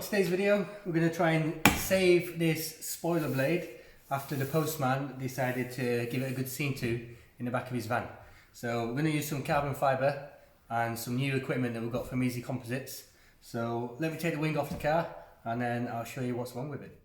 So today's video, we're going to try and save this spoiler blade after the postman decided to give it a good scene to in the back of his van. So we're going to use some carbon fibre and some new equipment that we've got from Easy Composites. So let me take the wing off the car and then I'll show you what's wrong with it.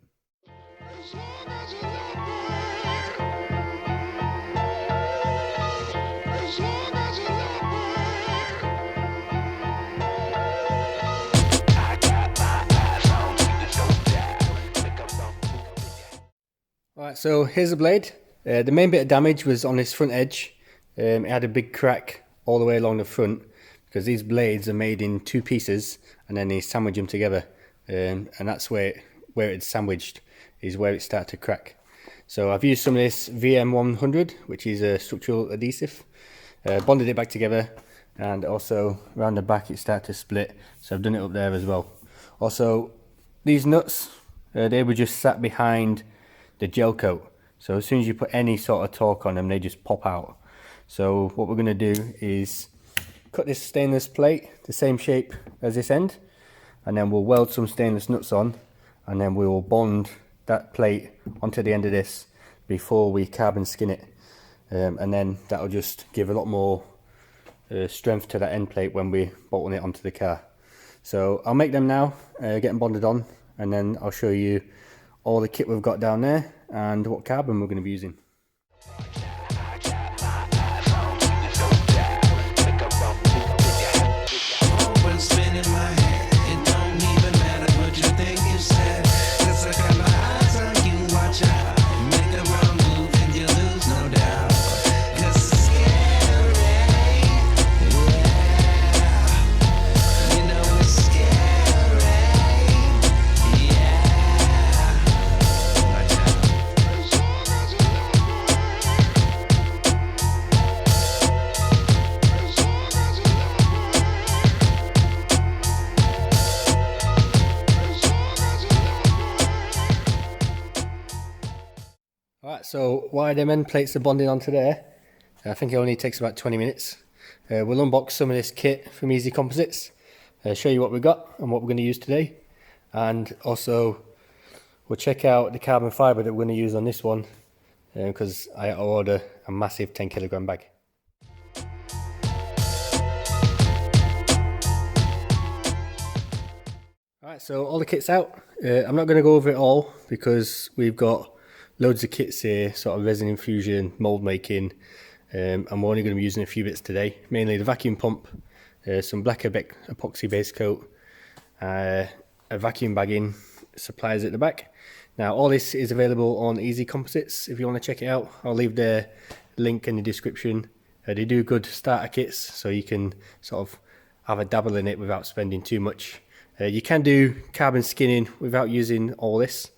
Alright, so here's the blade. The main bit of damage was on this front edge. It had a big crack all the way along the front because these blades are made in two pieces and then they sandwich them together, and that's where it's sandwiched is where it started to crack. So I've used some of this VM100, which is a structural adhesive, bonded it back together, and also around the back it started to split, so I've done it up there as well. Also, these nuts, they were just sat behind the gel coat, so as soon as you put any sort of torque on them they just pop out. So what we're going to do is cut this stainless plate the same shape as this end, and then we'll weld some stainless nuts on, and then we will bond that plate onto the end of this before we carbon skin it, and then that'll just give a lot more strength to that end plate when we bolt it onto the car. So I'll make them now, get them bonded on, and then I'll show you all the kit we've got down there and what carbon we're going to be using. Alright, so while them end plates are bonding onto there, I think it only takes about 20 minutes. We'll unbox some of this kit from Easy Composites, show you what we've got and what we're going to use today, and also we'll check out the carbon fibre that we're going to use on this one, because I ordered a massive 10 kilogram bag. Alright, so all the kit's out. I'm not going to go over it all because we've got loads of kits here, sort of resin infusion, mould making, and we're only going to be using a few bits today. Mainly the vacuum pump, some black epoxy base coat, a vacuum bagging, supplies at the back. Now all this is available on Easy Composites if you want to check it out. I'll leave the link in the description. They do good starter kits, so you can sort of have a dabble in it without spending too much. You can do carbon skinning without using all this.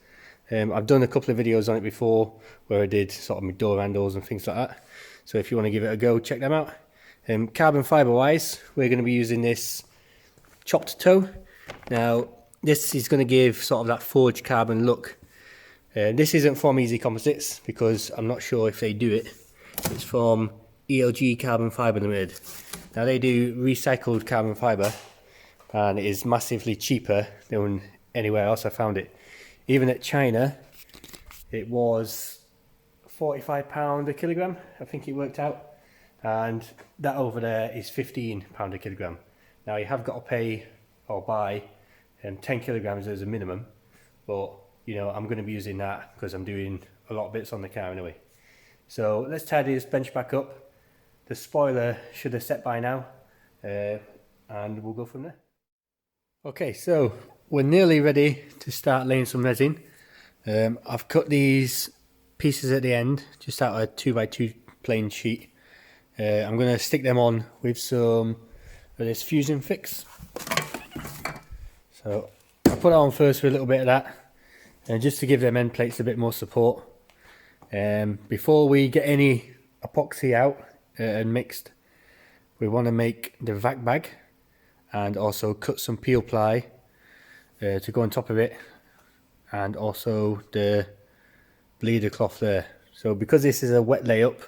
I've done a couple of videos on it before where I did sort of my door handles and things like that. So if you want to give it a go, check them out. Carbon fibre wise, we're going to be using this chopped toe. Now this is going to give sort of that forged carbon look. This isn't from Easy Composites because I'm not sure if they do it. It's from ELG Carbon Fibre Limited. Now they do recycled carbon fibre and it is massively cheaper than anywhere else I found it. Even at China, it was £45 a kilogram, I think it worked out, and that over there is £15 a kilogram. Now you have got to pay or buy 10 kilograms as a minimum, but you know I'm going to be using that because I'm doing a lot of bits on the car anyway. So let's tidy this bench back up. The spoiler should have set by now, and we'll go from there. Okay, so we're nearly ready to start laying some resin. I've cut these pieces at the end, just out of a 2x2 plain sheet. I'm going to stick them on with some of this Fusion Fix. So I'll put it on first with a little bit of that, just to give them end plates a bit more support. Before we get any epoxy out and mixed, we want to make the vac bag and also cut some peel ply to go on top of it, and also the bleeder cloth there. So because this is a wet layup,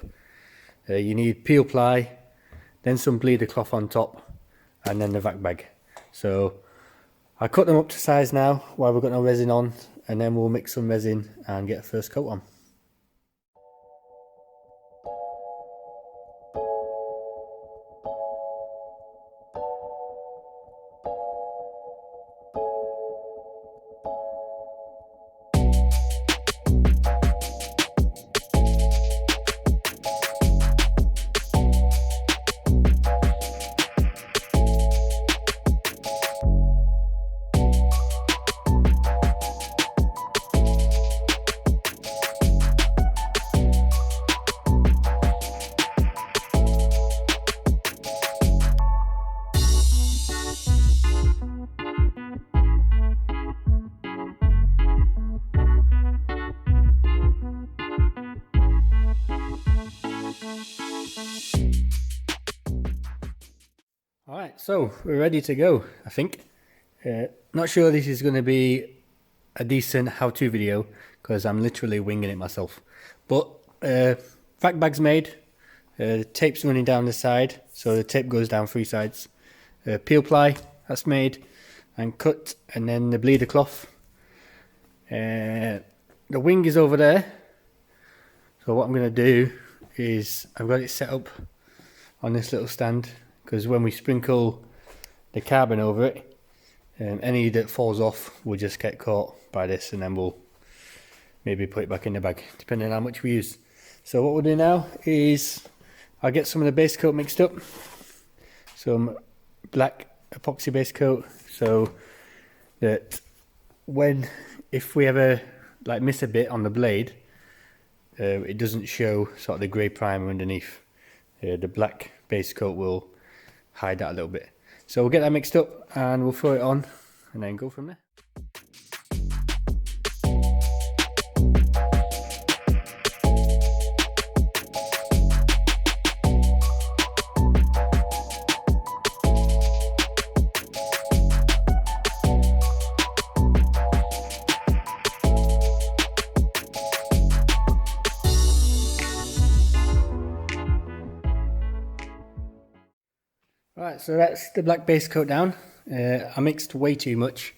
you need peel ply, then some bleeder cloth on top, and then the vac bag. So I'll cut them up to size now while we've got no resin on, and then we'll mix some resin and get a first coat on. Alright, so we're ready to go, I think. Not sure this is going to be a decent how-to video because I'm literally winging it myself. But vac bag's made, the tape's running down the side, so the tape goes down 3 sides. Peel ply, that's made and cut, and then the bleeder cloth. The wing is over there, so what I'm going to do is I've got it set up on this little stand, because when we sprinkle the carbon over it, any that falls off will just get caught by this, and then we'll maybe put it back in the bag depending on how much we use. So what we'll do now is I'll get some of the base coat mixed up, some black epoxy base coat, so that if we ever like miss a bit on the blade, it doesn't show sort of the grey primer underneath. The black base coat will hide that a little bit. So we'll get that mixed up and we'll throw it on and then go from there. Right, so that's the black base coat down. I mixed way too much,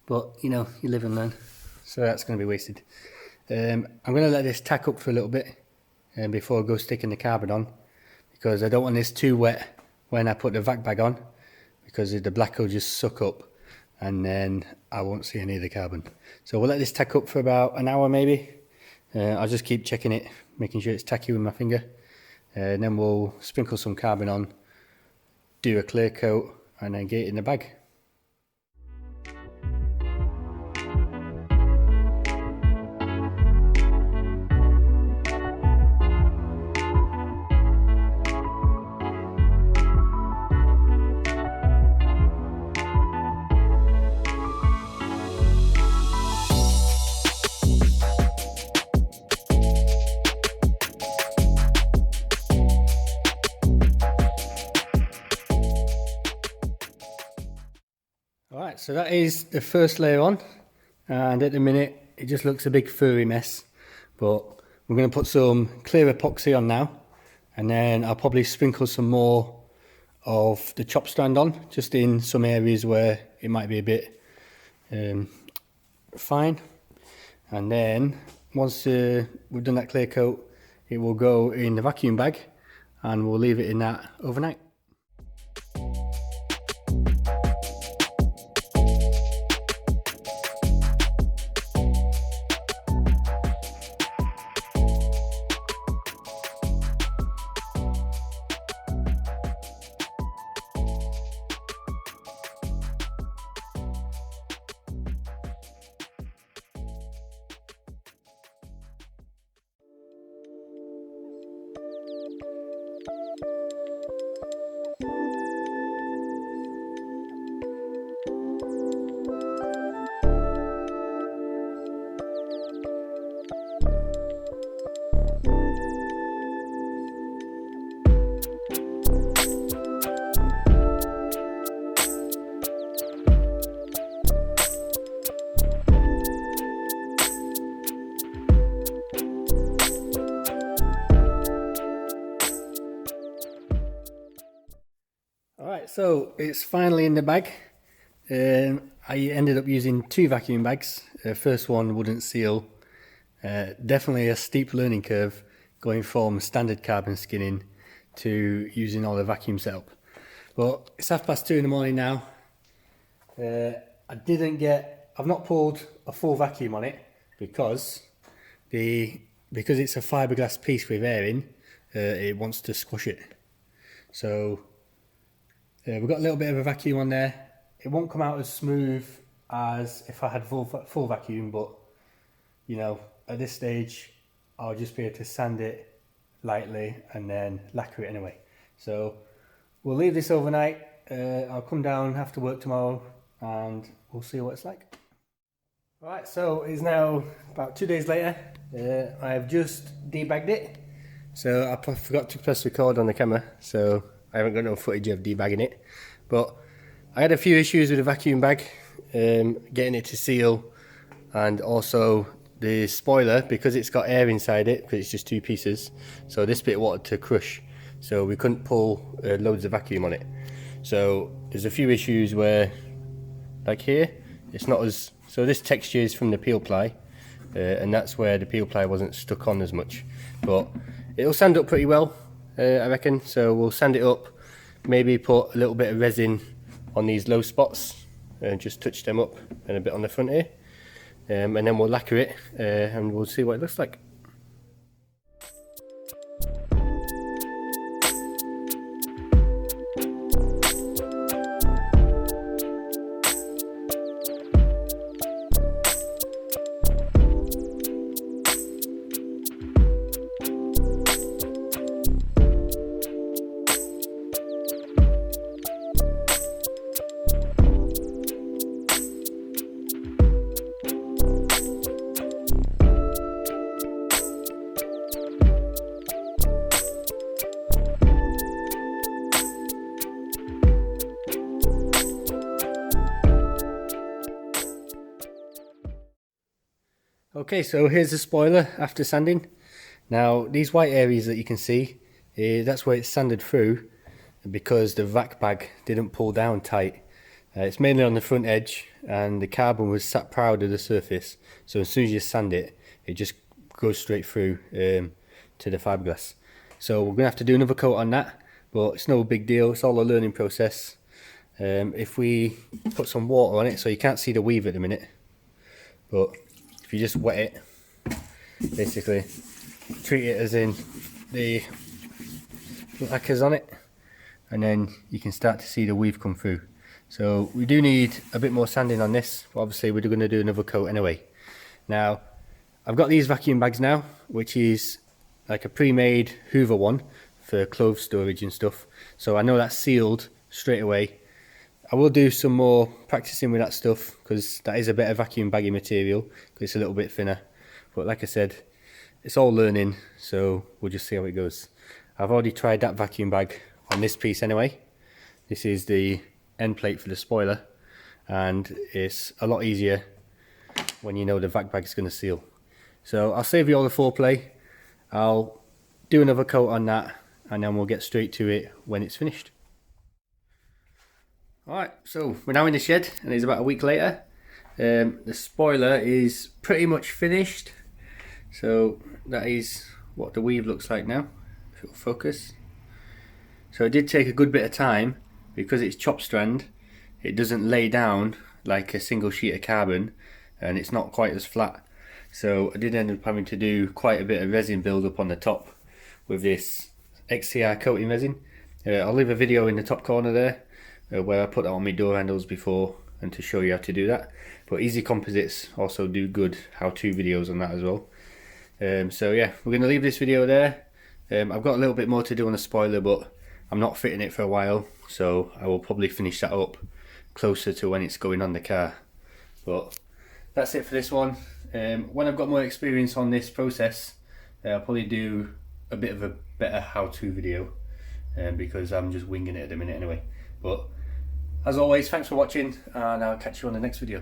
but you know, you live and learn, so that's going to be wasted. I'm going to let this tack up for a little bit before I go sticking the carbon on, because I don't want this too wet when I put the vac bag on, because the black will just suck up and then I won't see any of the carbon. So we'll let this tack up for about an hour maybe. I'll just keep checking it, making sure it's tacky with my finger, and then we'll sprinkle some carbon on, do a clear coat, and then get it in the bag. Alright, so that is the first layer on, and at the minute it just looks a big furry mess, but we're going to put some clear epoxy on now, and then I'll probably sprinkle some more of the chop strand on, just in some areas where it might be a bit fine. And then once we've done that clear coat, it will go in the vacuum bag and we'll leave it in that overnight. Alright, so it's finally in the bag. I ended up using 2 vacuum bags. First one wouldn't seal. Definitely a steep learning curve going from standard carbon skinning to using all the vacuum setup. But it's 2:30 in the morning now. I've not pulled a full vacuum on it because it's a fiberglass piece with air in, it wants to squash it. So we've got a little bit of a vacuum on there. It won't come out as smooth as if I had full vacuum, but you know, at this stage I'll just be able to sand it lightly and then lacquer it anyway. So we'll leave this overnight. I'll come down after work tomorrow and we'll see what it's like. Alright, so it's now about 2 days later. I've just debagged it. So I forgot to press record on the camera, so I haven't got no footage of debagging it. But I had a few issues with the vacuum bag, getting it to seal, and also the spoiler, because it's got air inside it, because it's just 2 pieces, so this bit wanted to crush, so we couldn't pull loads of vacuum on it. So there's a few issues where, like here, it's not as, so this texture is from the peel ply, and that's where the peel ply wasn't stuck on as much, but it'll sand up pretty well, I reckon. So we'll sand it up, maybe put a little bit of resin on these low spots and just touch them up, and a bit on the front here, and then we'll lacquer it, and we'll see what it looks like. Okay, so here's the spoiler after sanding. Now these white areas that you can see, that's where it's sanded through because the vac bag didn't pull down tight. It's mainly on the front edge, and the carbon was sat proud of the surface, so as soon as you sand it, it just goes straight through to the fiberglass. So we're going to have to do another coat on that, but it's no big deal, it's all a learning process. If we put some water on it, so you can't see the weave at the minute, but if you just wet it, basically treat it as in the lacquer's on it, and then you can start to see the weave come through. So we do need a bit more sanding on this, but obviously we're going to do another coat anyway. Now I've got these vacuum bags now, which is like a pre-made Hoover one for clothes storage and stuff, so I know that's sealed straight away. I will do some more practicing with that stuff, because that is a better vacuum bagging material, because it's a little bit thinner. But like I said, it's all learning, so we'll just see how it goes. I've already tried that vacuum bag on this piece anyway. This is the end plate for the spoiler, and it's a lot easier when you know the vac bag is going to seal. So I'll save you all the foreplay. I'll do another coat on that, and then we'll get straight to it when it's finished. Alright, so we're now in the shed, and it's about a week later. The spoiler is pretty much finished, so that is what the weave looks like now, if it'll focus. So it did take a good bit of time, because it's chop strand. It doesn't lay down like a single sheet of carbon, and it's not quite as flat. So I did end up having to do quite a bit of resin build up on the top with this XCR coating resin. I'll leave a video in the top corner there, where I put that on my door handles before, and to show you how to do that. But Easy Composites also do good how-to videos on that as well. So yeah, we're going to leave this video there. I've got a little bit more to do on the spoiler, but I'm not fitting it for a while, so I will probably finish that up closer to when it's going on the car. But that's it for this one. When I've got more experience on this process, I'll probably do a bit of a better how-to video, because I'm just winging it at the minute anyway. But as always, thanks for watching, and I'll catch you on the next video.